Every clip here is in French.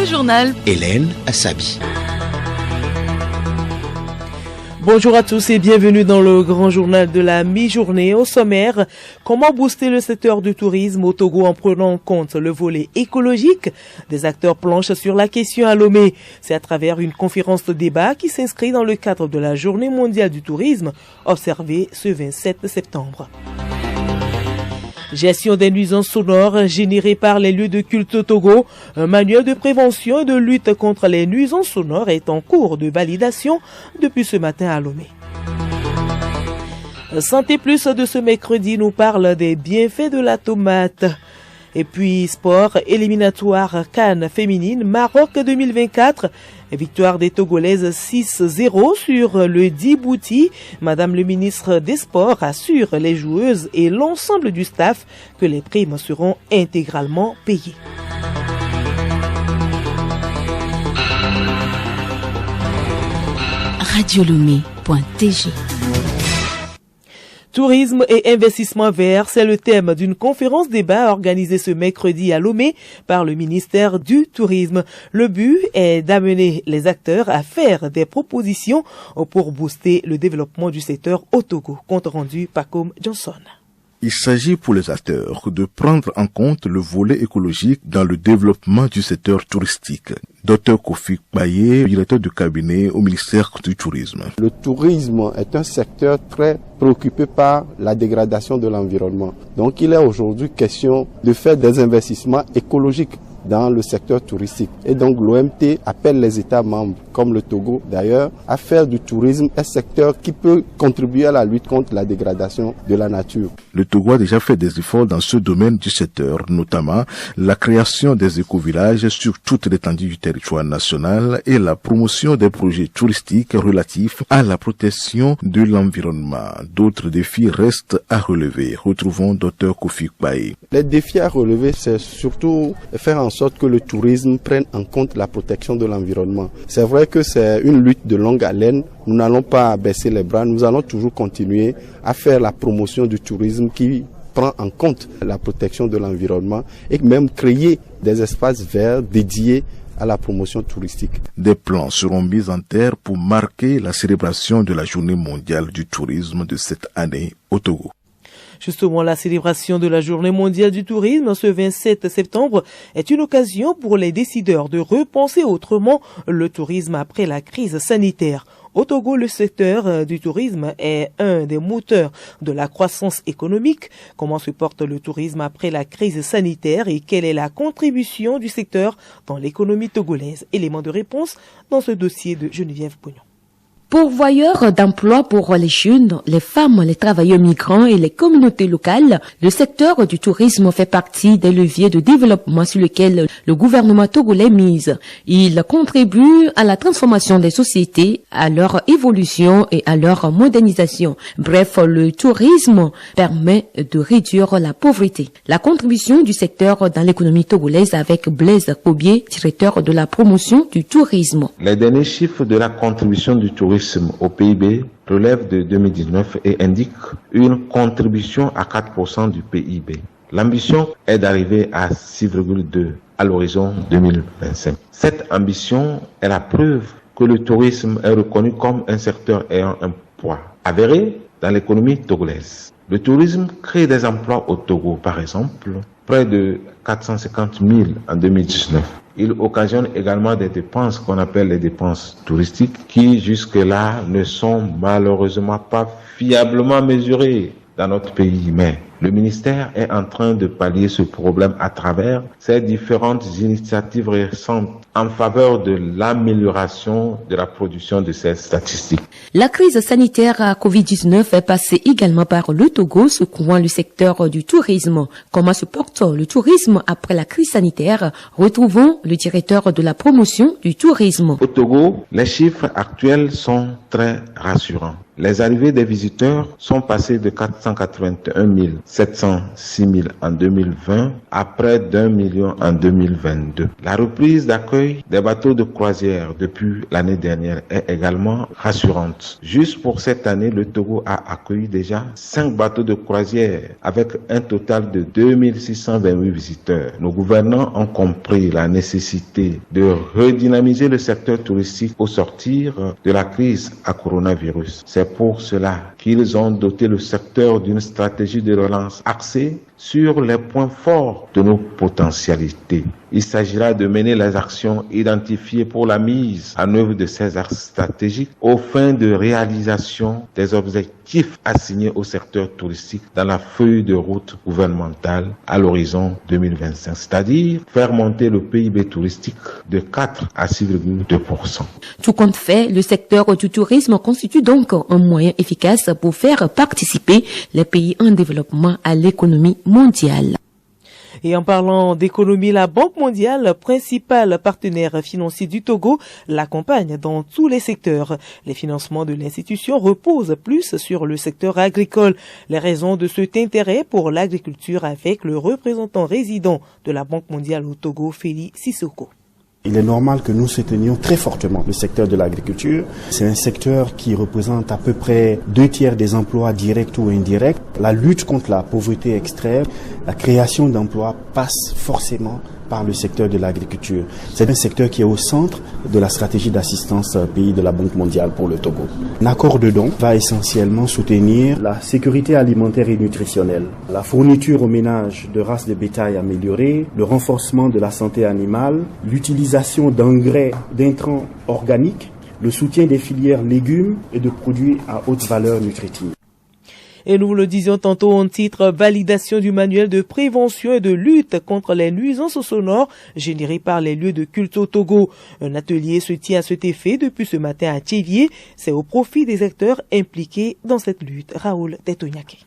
journal. Hélène Assabi. Bonjour à tous et bienvenue dans le grand journal de la mi-journée. Au sommaire, comment booster le secteur du tourisme au Togo en prenant en compte le volet écologique? Des acteurs planchent sur la question à Lomé. C'est à travers une conférence de débat qui s'inscrit dans le cadre de la Journée mondiale du tourisme, observée ce 27 septembre. Gestion des nuisances sonores générées par les lieux de culte au Togo. Un manuel de prévention et de lutte contre les nuisances sonores est en cours de validation depuis ce matin à Lomé. Santé Plus de ce mercredi nous parle des bienfaits de la tomate. Et puis sport, éliminatoire CAN féminine, Maroc 2024. Victoire des Togolaises 6-0 sur le Djibouti. Madame le ministre des Sports assure les joueuses et l'ensemble du staff que les primes seront intégralement payées. Radiolomé.tg. Tourisme et investissement vert, c'est le thème d'une conférence débat organisée ce mercredi à Lomé par le ministère du Tourisme. Le but est d'amener les acteurs à faire des propositions pour booster le développement du secteur au Togo. Compte rendu par Com Johnson. Il s'agit pour les acteurs de prendre en compte le volet écologique dans le développement du secteur touristique. Dr Kofi Baye, directeur du cabinet au ministère du Tourisme. Le tourisme est un secteur très préoccupé par la dégradation de l'environnement. Donc il est aujourd'hui question de faire des investissements écologiques dans le secteur touristique. Et donc l'OMT appelle les États membres, comme le Togo d'ailleurs, à faire du tourisme un secteur qui peut contribuer à la lutte contre la dégradation de la nature. Le Togo a déjà fait des efforts dans ce domaine du secteur, notamment la création des écovillages sur toute l'étendue du territoire national et la promotion des projets touristiques relatifs à la protection de l'environnement. D'autres défis restent à relever. Retrouvons Dr Kofi Baye. Les défis à relever, c'est surtout faire en sorte que le tourisme prenne en compte la protection de l'environnement. C'est vrai que c'est une lutte de longue haleine. Nous n'allons pas baisser les bras. Nous allons toujours continuer à faire la promotion du tourisme qui prend en compte la protection de l'environnement et même créer des espaces verts dédiés à la promotion touristique. Des plans seront mis en terre pour marquer la célébration de la Journée mondiale du tourisme de cette année au Togo. Justement, la célébration de la Journée mondiale du tourisme ce 27 septembre est une occasion pour les décideurs de repenser autrement le tourisme après la crise sanitaire. Au Togo, le secteur du tourisme est un des moteurs de la croissance économique. Comment se porte le tourisme après la crise sanitaire et quelle est la contribution du secteur dans l'économie togolaise? Élément de réponse dans ce dossier de Geneviève Pognon. Pourvoyeurs d'emplois pour les jeunes, les femmes, les travailleurs migrants et les communautés locales, le secteur du tourisme fait partie des leviers de développement sur lesquels le gouvernement togolais mise. Il contribue à la transformation des sociétés, à leur évolution et à leur modernisation. Bref, le tourisme permet de réduire la pauvreté. La contribution du secteur dans l'économie togolaise avec Blaise Kobié, directeur de la promotion du tourisme. Les derniers chiffres de la contribution du tourisme au PIB relève de 2019 et indique une contribution à 4% du PIB. L'ambition est d'arriver à 6,2 à l'horizon 2025. Cette ambition est la preuve que le tourisme est reconnu comme un secteur ayant un poids avéré dans l'économie togolaise. Le tourisme crée des emplois au Togo, par exemple, près de 450 000 en 2019. Il occasionne également des dépenses qu'on appelle les dépenses touristiques qui jusque-là ne sont malheureusement pas fiablement mesurées dans notre pays. Mais le ministère est en train de pallier ce problème à travers ces différentes initiatives récentes en faveur de l'amélioration de la production de ces statistiques. La crise sanitaire à Covid-19 est passée également par le Togo, secouant le secteur du tourisme. Comment se porte le tourisme après la crise sanitaire? Retrouvons le directeur de la promotion du tourisme. Au Togo, les chiffres actuels sont très rassurants. Les arrivées des visiteurs sont passées de 481 000 706 000 en 2020 à près d'1 million en 2022. La reprise d'accueil des bateaux de croisière depuis l'année dernière est également rassurante. Juste pour cette année, le Togo a accueilli déjà 5 bateaux de croisière avec un total de 2628 visiteurs. Nos gouvernants ont compris la nécessité de redynamiser le secteur touristique au sortir de la crise à coronavirus. C'est pour cela qu'ils ont doté le secteur d'une stratégie de relance axée sur les points forts de nos potentialités. Il s'agira de mener les actions identifiées pour la mise en œuvre de ces axes stratégiques aux fins de réalisation des objectifs assignés au secteur touristique dans la feuille de route gouvernementale à l'horizon 2025, c'est-à-dire faire monter le PIB touristique de 4 à 6,2%. Tout compte fait, le secteur du tourisme constitue donc un moyen efficace pour faire participer les pays en développement à l'économie mondiale. Et en parlant d'économie, la Banque mondiale, principal partenaire financier du Togo, l'accompagne dans tous les secteurs. Les financements de l'institution reposent plus sur le secteur agricole. Les raisons de cet intérêt pour l'agriculture avec le représentant résident de la Banque mondiale au Togo, Félix Sissoko. Il est normal que nous soutenions très fortement le secteur de l'agriculture. C'est un secteur qui représente à peu près 2/3 des emplois directs ou indirects. La lutte contre la pauvreté extrême, la création d'emplois passe forcément par le secteur de l'agriculture. C'est un secteur qui est au centre de la stratégie d'assistance pays de la Banque mondiale pour le Togo. L'accord de don va essentiellement soutenir la sécurité alimentaire et nutritionnelle, la fourniture aux ménages de races de bétail améliorées, le renforcement de la santé animale, l'utilisation d'engrais, d'intrants organiques, le soutien des filières légumes et de produits à haute valeur nutritive. Et nous le disions tantôt en titre, validation du manuel de prévention et de lutte contre les nuisances sonores générées par les lieux de culte au Togo. Un atelier se tient à cet effet depuis ce matin à Tchévier. C'est au profit des acteurs impliqués dans cette lutte. Raoul Detoniaké.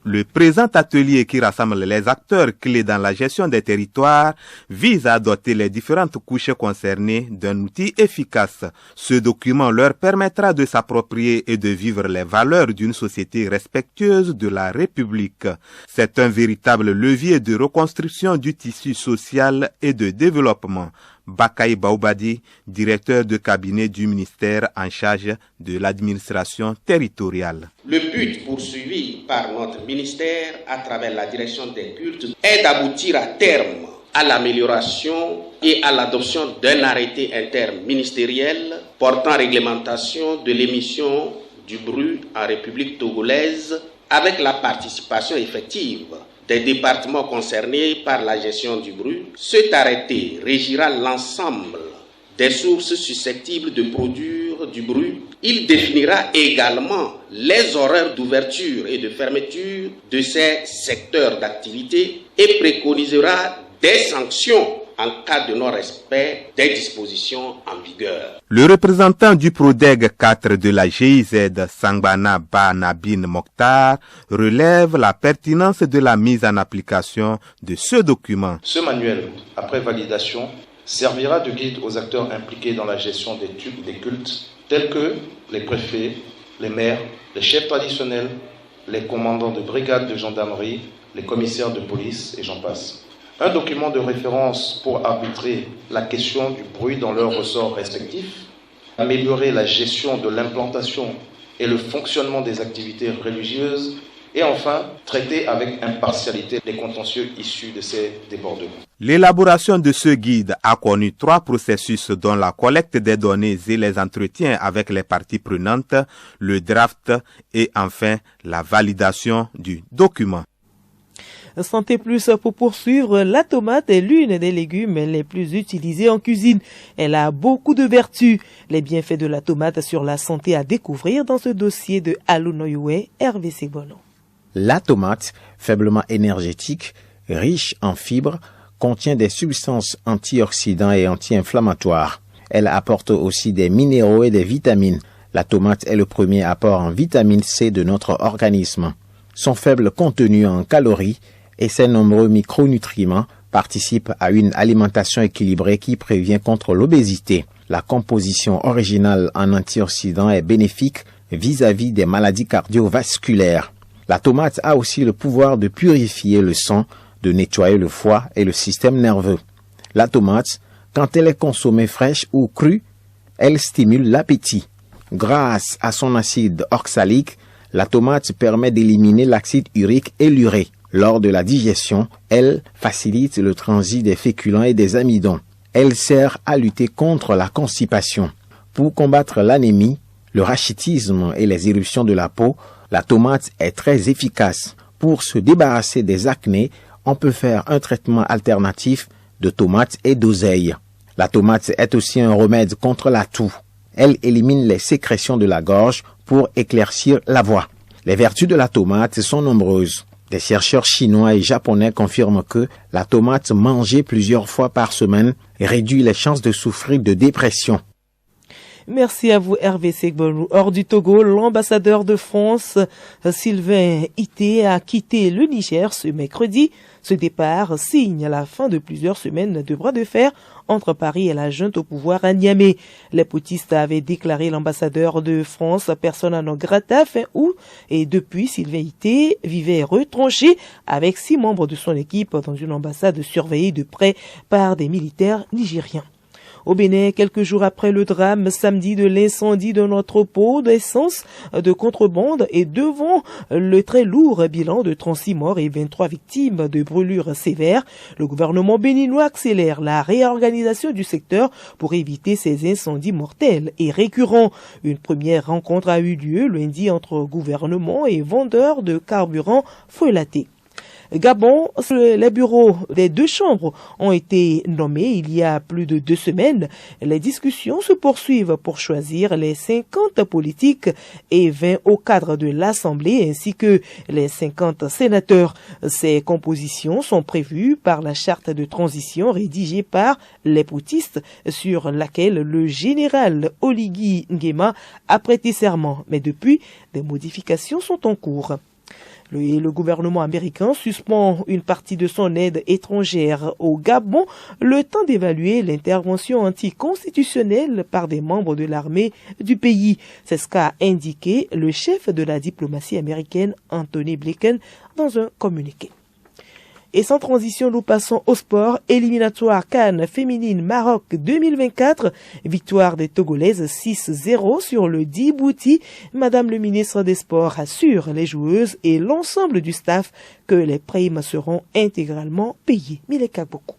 Le présent atelier qui rassemble les acteurs clés dans la gestion des territoires vise à doter les différentes couches concernées d'un outil efficace. Ce document leur permettra de s'approprier et de vivre les valeurs d'une société respectueuse de la République. C'est un véritable levier de reconstruction du tissu social et de développement. Bakay Baoubadi, directeur de cabinet du ministère en charge de l'administration territoriale. Le but poursuivi par notre ministère à travers la direction des cultes est d'aboutir à terme à l'amélioration et à l'adoption d'un arrêté interministériel portant réglementation de l'émission du bruit en République togolaise avec la participation effective des départements concernés par la gestion du bruit. Cet arrêté régira l'ensemble des sources susceptibles de produire du bruit. Il définira également les horaires d'ouverture et de fermeture de ces secteurs d'activité et préconisera des sanctions en cas de non-respect des dispositions en vigueur. Le représentant du PRODEG 4 de la GIZ, Sangbana Ba Nabin Mokhtar, relève la pertinence de la mise en application de ce document. Ce manuel, après validation, servira de guide aux acteurs impliqués dans la gestion des cultes, tels que les préfets, les maires, les chefs traditionnels, les commandants de brigades de gendarmerie, les commissaires de police et j'en passe. Un document de référence pour arbitrer la question du bruit dans leurs ressorts respectifs, améliorer la gestion de l'implantation et le fonctionnement des activités religieuses et enfin traiter avec impartialité les contentieux issus de ces débordements. L'élaboration de ce guide a connu 3 processus dont la collecte des données et les entretiens avec les parties prenantes, le draft et enfin la validation du document. Santé Plus pour poursuivre, la tomate est l'une des légumes les plus utilisés en cuisine. Elle a beaucoup de vertus. Les bienfaits de la tomate sur la santé à découvrir dans ce dossier de Alunoyoué, Hervé Sebono. La tomate, faiblement énergétique, riche en fibres, contient des substances antioxydants et anti-inflammatoires. Elle apporte aussi des minéraux et des vitamines. La tomate est le premier apport en vitamine C de notre organisme. Son faible contenu en calories et ses nombreux micronutriments participent à une alimentation équilibrée qui prévient contre l'obésité. La composition originale en antioxydants est bénéfique vis-à-vis des maladies cardiovasculaires. La tomate a aussi le pouvoir de purifier le sang, de nettoyer le foie et le système nerveux. La tomate, quand elle est consommée fraîche ou crue, elle stimule l'appétit. Grâce à son acide oxalique, la tomate permet d'éliminer l'acide urique et l'urée. Lors de la digestion, elle facilite le transit des féculents et des amidons. Elle sert à lutter contre la constipation. Pour combattre l'anémie, le rachitisme et les éruptions de la peau, la tomate est très efficace. Pour se débarrasser des acnés, on peut faire un traitement alternatif de tomate et d'oseille. La tomate est aussi un remède contre la toux. Elle élimine les sécrétions de la gorge pour éclaircir la voix. Les vertus de la tomate sont nombreuses. Des chercheurs chinois et japonais confirment que la tomate mangée plusieurs fois par semaine réduit les chances de souffrir de dépression. Merci à vous Hervé Segbolou. Hors du Togo, l'ambassadeur de France, Sylvain Ité, a quitté le Niger ce mercredi. Ce départ signe la fin de plusieurs semaines de bras de fer entre Paris et la junte au pouvoir à Niamey. Les poutistes avaient déclaré l'ambassadeur de France persona non grata fin août et depuis Sylvain Ité vivait retranché avec 6 membres de son équipe dans une ambassade surveillée de près par des militaires nigériens. Au Bénin, quelques jours après le drame samedi de l'incendie d'un entrepôt d'essence de contrebande et devant le très lourd bilan de 36 morts et 23 victimes de brûlures sévères, le gouvernement béninois accélère la réorganisation du secteur pour éviter ces incendies mortels et récurrents. Une première rencontre a eu lieu lundi entre gouvernement et vendeurs de carburant frelaté. Gabon, les bureaux des 2 chambres ont été nommés il y a plus de 2 semaines. Les discussions se poursuivent pour choisir les 50 politiques et 20 au cadre de l'Assemblée ainsi que les 50 sénateurs. Ces compositions sont prévues par la charte de transition rédigée par les poutistes sur laquelle le général Oligui Nguema a prêté serment. Mais depuis, des modifications sont en cours. Le gouvernement américain suspend une partie de son aide étrangère au Gabon, le temps d'évaluer l'intervention anticonstitutionnelle par des membres de l'armée du pays. C'est ce qu'a indiqué le chef de la diplomatie américaine, Anthony Blinken, dans un communiqué. Et sans transition, nous passons au sport. Éliminatoire CAN féminine Maroc 2024. Victoire des Togolaises 6-0 sur le Djibouti. Madame le ministre des Sports assure les joueuses et l'ensemble du staff que les primes seront intégralement payées. Mileka Boko.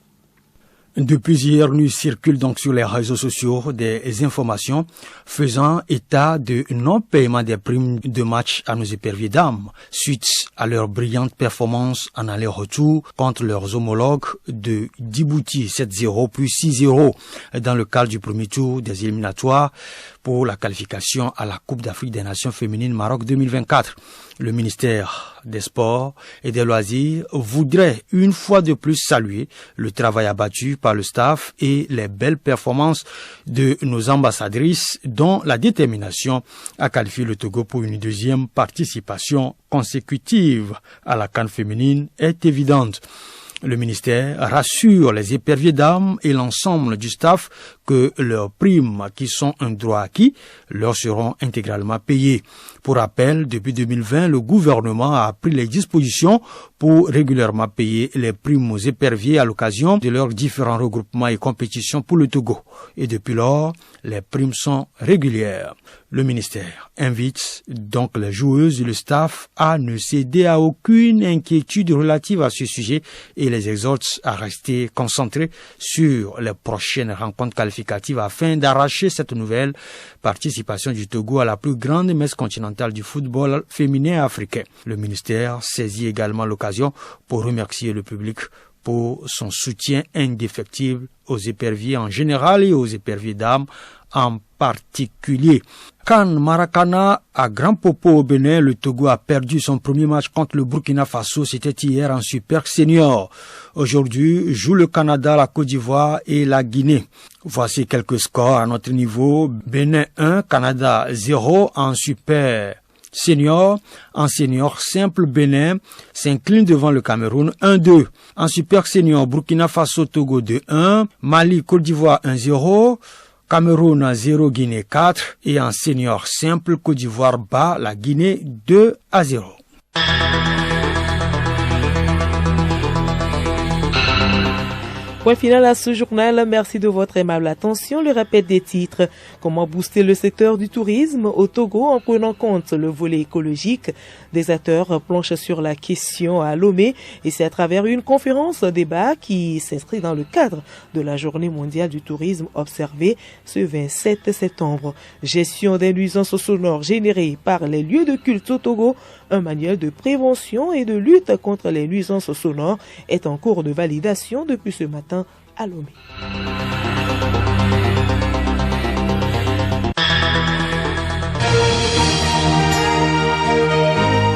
Depuis hier, nous circulent donc sur les réseaux sociaux des informations faisant état de non-paiement des primes de match à nos éperviers dames suite à leur brillante performance en aller-retour contre leurs homologues de Djibouti 7-0 puis 6-0 dans le cadre du premier tour des éliminatoires pour la qualification à la Coupe d'Afrique des Nations féminines Maroc 2024. Le ministère des Sports et des Loisirs voudrait une fois de plus saluer le travail abattu par le staff et les belles performances de nos ambassadrices dont la détermination à qualifier le Togo pour une deuxième participation consécutive à la CAN féminine est évidente. Le ministère rassure les éperviers dames et l'ensemble du staff que leurs primes, qui sont un droit acquis, leur seront intégralement payées. Pour rappel, depuis 2020, le gouvernement a pris les dispositions pour régulièrement payer les primes aux éperviers à l'occasion de leurs différents regroupements et compétitions pour le Togo. Et depuis lors, les primes sont régulières. Le ministère invite donc les joueuses et le staff à ne céder à aucune inquiétude relative à ce sujet et les exhorte à rester concentrés sur les prochaines rencontres qualificatives afin d'arracher cette nouvelle participation du Togo à la plus grande messe continentale du football féminin africain. Le ministère saisit également l'occasion pour remercier le public pour son soutien indéfectible aux éperviers en général et aux éperviers dames en particulier. CAN Maracana à Grand Popo au Bénin, le Togo a perdu son premier match contre le Burkina Faso, c'était hier en Super Senior. Aujourd'hui, joue le Canada, la Côte d'Ivoire et la Guinée. Voici quelques scores à notre niveau. Bénin 1, Canada 0 en Super Senior. En senior simple, Bénin s'incline devant le Cameroun 1-2. En Super Senior, Burkina Faso, Togo 2-1. Mali, Côte d'Ivoire 1-0. Cameroun 0, Guinée 4 et en senior simple, Côte d'Ivoire bat la Guinée 2-0. Point final à ce journal. Merci de votre aimable attention. Le rappel des titres. Comment booster le secteur du tourisme au Togo en prenant compte le volet écologique? Des acteurs planchent sur la question à Lomé et c'est à travers une conférence débat qui s'inscrit dans le cadre de la Journée mondiale du tourisme observée ce 27 septembre. Gestion des nuisances sonores générées par les lieux de culte au Togo. Un manuel de prévention et de lutte contre les nuisances sonores est en cours de validation depuis ce matin à Lomé.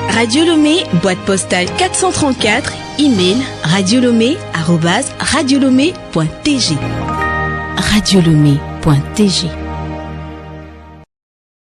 Radio Lomé, boîte postale 434, email radiolomé@radiolomé.tg. Radiolomé.tg